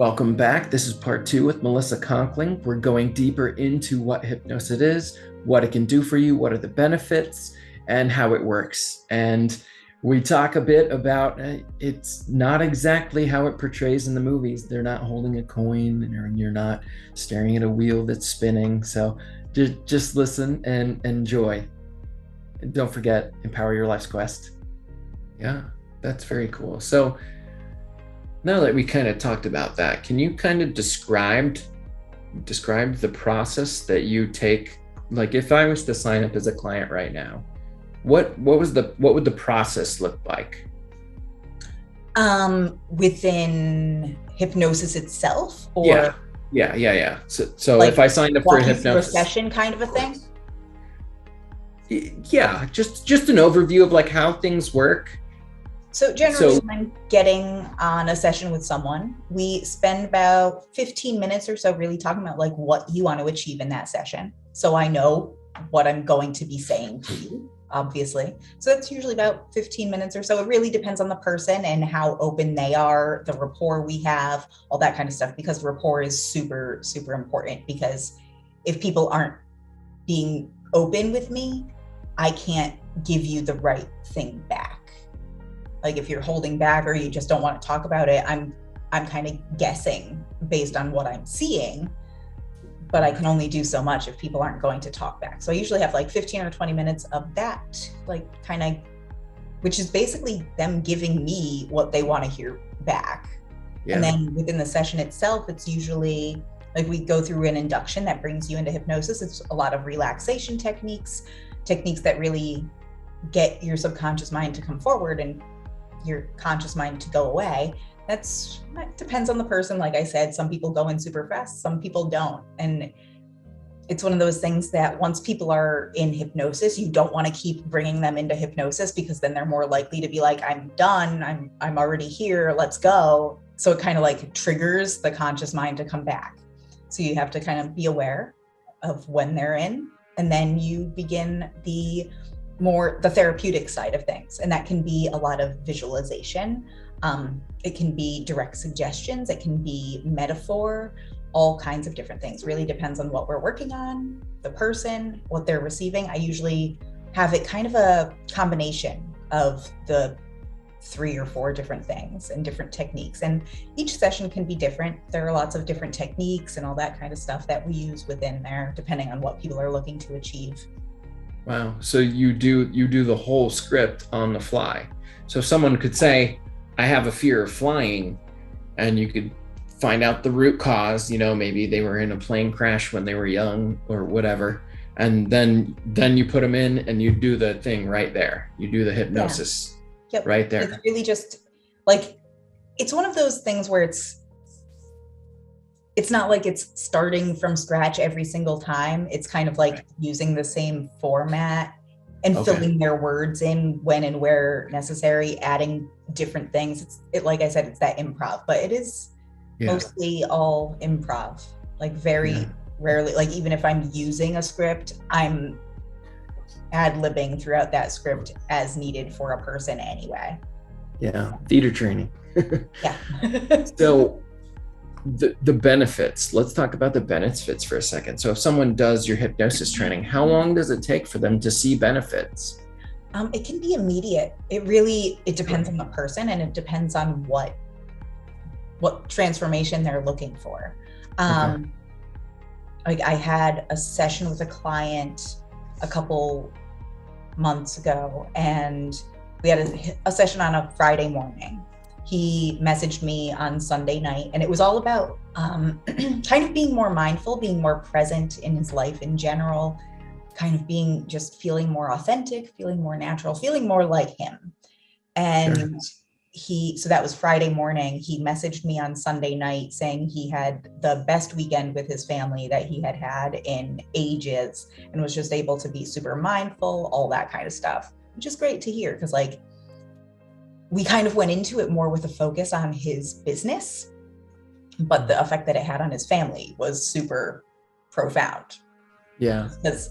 Welcome back. This is part 2 with Melissa Conkling. We're going deeper into what hypnosis is, what it can do for you, what are the benefits, and how it works. And we talk a bit about it's not exactly how it portrays in the movies. They're not holding a coin and you're not staring at a wheel that's spinning. So just listen and enjoy. And don't forget, empower your life's quest. Yeah, that's very cool. So now that we kind of talked about that, can you kind of describe the process that you take? Like if I was to sign up as a client right now, what would the process look like? Within hypnosis itself, or yeah. So like if I signed up for a walking through a hypnosis session kind of a thing? Yeah, just an overview of like how things work. So generally when I'm getting on a session with someone, we spend about 15 minutes or so really talking about like what you want to achieve in that session. So I know what I'm going to be saying to you, obviously. So that's usually about 15 minutes or so. It really depends on the person and how open they are, the rapport we have, all that kind of stuff, because rapport is super, super important. Because if people aren't being open with me, I can't give you the right thing back. Like if you're holding back or you just don't want to talk about it, I'm kind of guessing based on what I'm seeing, but I can only do so much if people aren't going to talk back. So I usually have like 15 or 20 minutes of that, like kind of, which is basically them giving me what they want to hear back. Yeah. And then within the session itself, it's usually like we go through an induction that brings you into hypnosis. It's a lot of relaxation techniques that really get your subconscious mind to come forward and your conscious mind to go away. That depends on the person. Like I said, some people go in super fast, some people don't. And it's one of those things that once people are in hypnosis, you don't want to keep bringing them into hypnosis, because then they're more likely to be like, I'm done, I'm already here, let's go. So it kind of like triggers the conscious mind to come back. So you have to kind of be aware of when they're in, and then you begin the therapeutic side of things. And that can be a lot of visualization. It can be direct suggestions. It can be metaphor, all kinds of different things. Really depends on what we're working on, the person, what they're receiving. I usually have it kind of a combination of the 3 or 4 different things and different techniques. And each session can be different. There are lots of different techniques and all that kind of stuff that we use within there, depending on what people are looking to achieve. Wow. So you do the whole script on the fly. So someone could say, I have a fear of flying, and you could find out the root cause, maybe they were in a plane crash when they were young or whatever. And then you put them in and you do the thing right there. You do the hypnosis right there. It's really just like, it's one of those things where it's not like it's starting from scratch every single time. It's kind of like using the same format and filling their words in when and where necessary, adding different things. Like I said, it's that improv, but it is mostly all improv, like very rarely, like even if I'm using a script, I'm ad-libbing throughout that script as needed for a person anyway. Yeah, theater training. Yeah. So the benefits, let's talk about the benefits for a second. So if someone does your hypnosis training, how long does it take for them to see benefits? It can be immediate. It depends on the person, and it depends on what transformation they're looking for. Like I had a session with a client a couple months ago, and we had a session on a Friday morning. He messaged me on Sunday night, and it was all about kind of being more mindful, being more present in his life in general, kind of feeling more authentic, feeling more natural, feeling more like him. And so that was Friday morning. He messaged me on Sunday night saying he had the best weekend with his family that he had had in ages, and was just able to be super mindful, all that kind of stuff, which is great to hear, because like we kind of went into it more with a focus on his business, but the effect that it had on his family was super profound. Yeah. Because,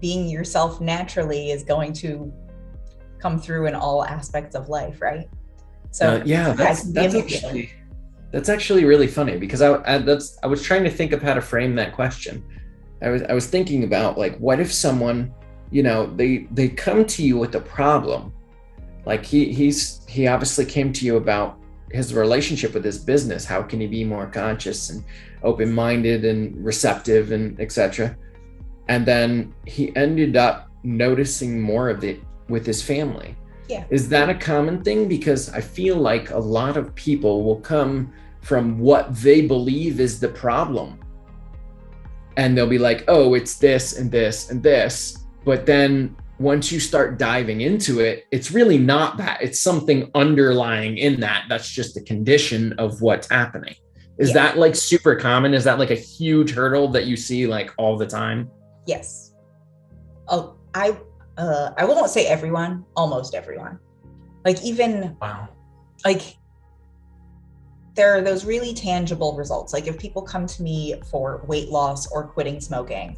being yourself naturally is going to come through in all aspects of life, right? So that's That's actually really funny because I was trying to think of how to frame that question. I was thinking about like, what if someone, they come to you with a problem, like he obviously came to you about his relationship with his business. How can he be more conscious and open-minded and receptive and etc. And then he ended up noticing more of it with his family. Yeah. Is that a common thing? Because I feel like a lot of people will come from what they believe is the problem. And they'll be like, oh, it's this and this and this. But then once you start diving into it, it's really not that. It's something underlying in that. That's just a condition of what's happening. Is that like super common? Is that like a huge hurdle that you see like all the time? Yes. Oh, I won't say everyone, almost everyone. Like even, wow. Like there are those really tangible results. Like if people come to me for weight loss or quitting smoking,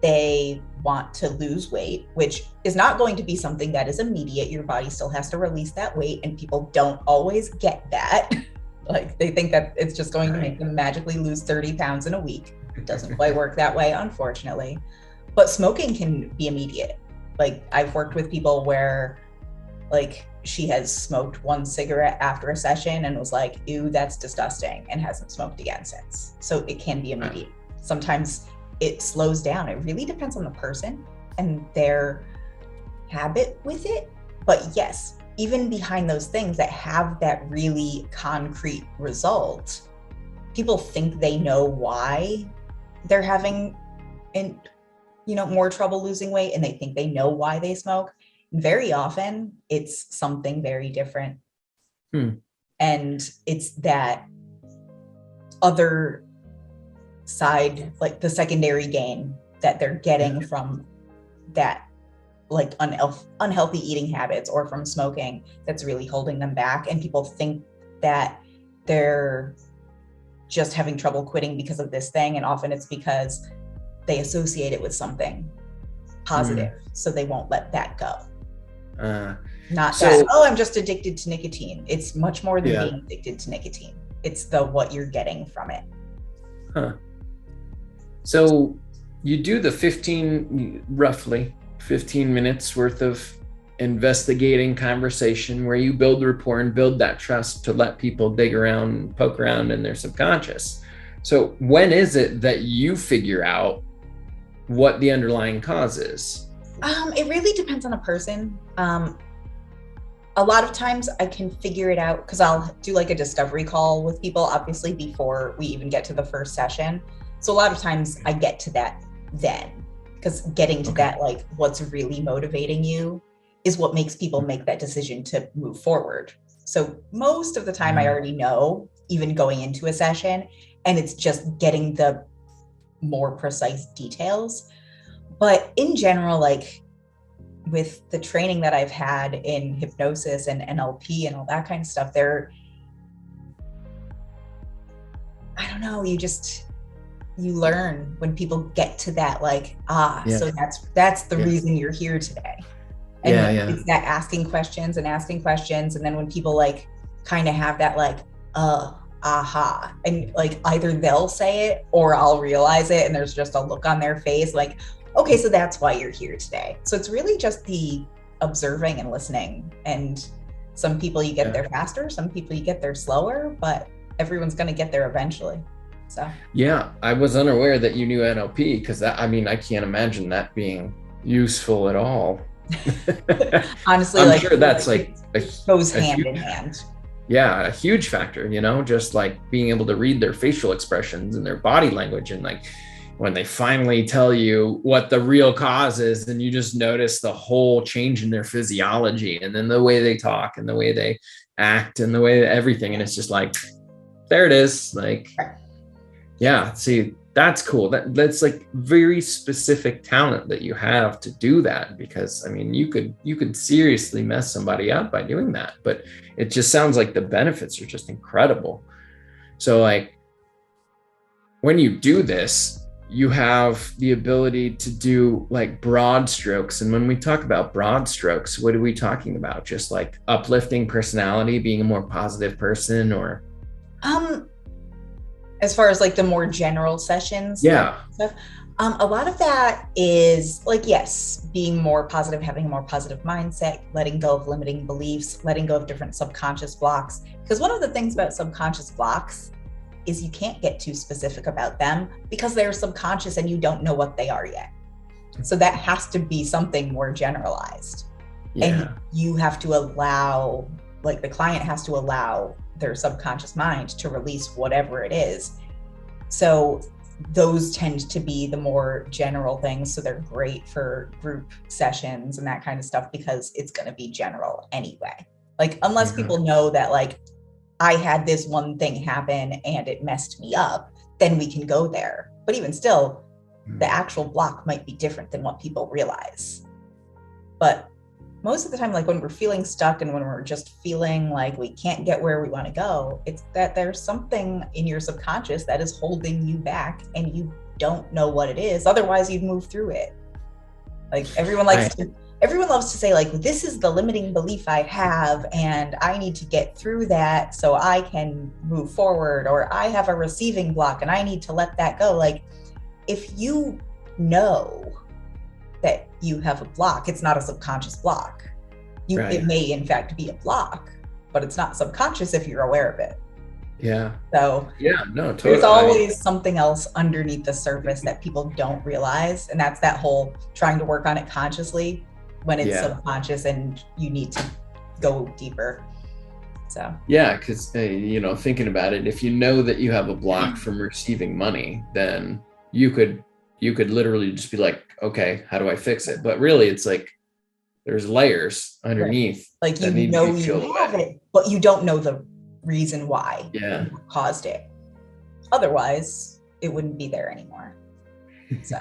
they want to lose weight, which is not going to be something that is immediate. Your body still has to release that weight, and people don't always get that. Like they think that it's just going to make them magically lose 30 pounds in a week. It doesn't quite work that way, unfortunately. But smoking can be immediate. Like I've worked with people where like she has smoked one cigarette after a session and was like, ew, that's disgusting, and hasn't smoked again since. So it can be immediate. Sometimes it slows down. It really depends on the person and their habit with it. But yes, even behind those things that have that really concrete result, people think they know why they're having more trouble losing weight, and they think they know why they smoke. Very often it's something very different. And it's that other side, like the secondary gain that they're getting from that, like unhealthy eating habits or from smoking, that's really holding them back. And people think that they're just having trouble quitting because of this thing, and often it's because they associate it with something positive, so they won't let that go. Not that, oh, I'm just addicted to nicotine. It's much more than being addicted to nicotine. It's what you're getting from it. So you do the roughly 15 minutes worth of investigating conversation where you build rapport and build that trust to let people dig around, poke around in their subconscious. So when is it that you figure out what the underlying cause is? It really depends on a person. A lot of times I can figure it out because I'll do like a discovery call with people, obviously, before we even get to the first session. So a lot of times I get to that then, because getting to that, like what's really motivating you is what makes people make that decision to move forward. So most of the time I already know, even going into a session, and it's just getting the more precise details. But in general, like with the training that I've had in hypnosis and NLP and all that kind of stuff, I don't know, you learn when people get to that, like, so that's the reason you're here today. And it's that asking questions. And then when people like kind of have that like, aha, and like either they'll say it or I'll realize it, and there's just a look on their face like, okay, so that's why you're here today. So it's really just the observing and listening. And some people you get there faster, some people you get there slower, but everyone's going to get there eventually. So I was unaware that you knew NLP, because I can't imagine that being useful at all. Honestly, I'm sure that's like goes hand in hand. Yeah, a huge factor, just like being able to read their facial expressions and their body language, and like when they finally tell you what the real cause is, and you just notice the whole change in their physiology, and then the way they talk and the way they act and the way everything, and it's just like, there it is. Like, see, that's cool. That's like very specific talent that you have to do that, because you could seriously mess somebody up by doing that, but it just sounds like the benefits are just incredible. So like when you do this, you have the ability to do like broad strokes. And when we talk about broad strokes, what are we talking about? Just like uplifting personality, being a more positive person, or As far as like the more general sessions, Yeah. stuff, a lot of that is like, yes, being more positive, having a more positive mindset, letting go of limiting beliefs, letting go of different subconscious blocks. Because one of the things about subconscious blocks is you can't get too specific about them because they're subconscious and you don't know what they are yet. So that has to be something more generalized. Yeah. And you have to allow, like the client has to allow their subconscious mind to release whatever it is. So those tend to be the more general things. So they're great for group sessions and that kind of stuff because it's going to be general anyway. Like, unless people know that like, I had this one thing happen and it messed me up, then we can go there. But even still, the actual block might be different than what people realize. But most of the time, like when we're feeling stuck and when we're just feeling like we can't get where we want to go, it's that there's something in your subconscious that is holding you back and you don't know what it is. Otherwise, you'd move through it. Like everyone loves to say like, this is the limiting belief I have and I need to get through that so I can move forward, or I have a receiving block and I need to let that go. Like, if you know that you have a block, it's not a subconscious block. It may in fact be a block, but it's not subconscious if you're aware of it. Yeah. So yeah, no, totally. There's always something else underneath the surface that people don't realize. And that's that whole trying to work on it consciously when it's subconscious and you need to go deeper. So yeah, because thinking about it, if you know that you have a block from receiving money, then you could literally just be like, okay, how do I fix it? But really, it's like there's layers underneath. Right. Like you have it, but you don't know the reason why it caused it. Otherwise, it wouldn't be there anymore. So.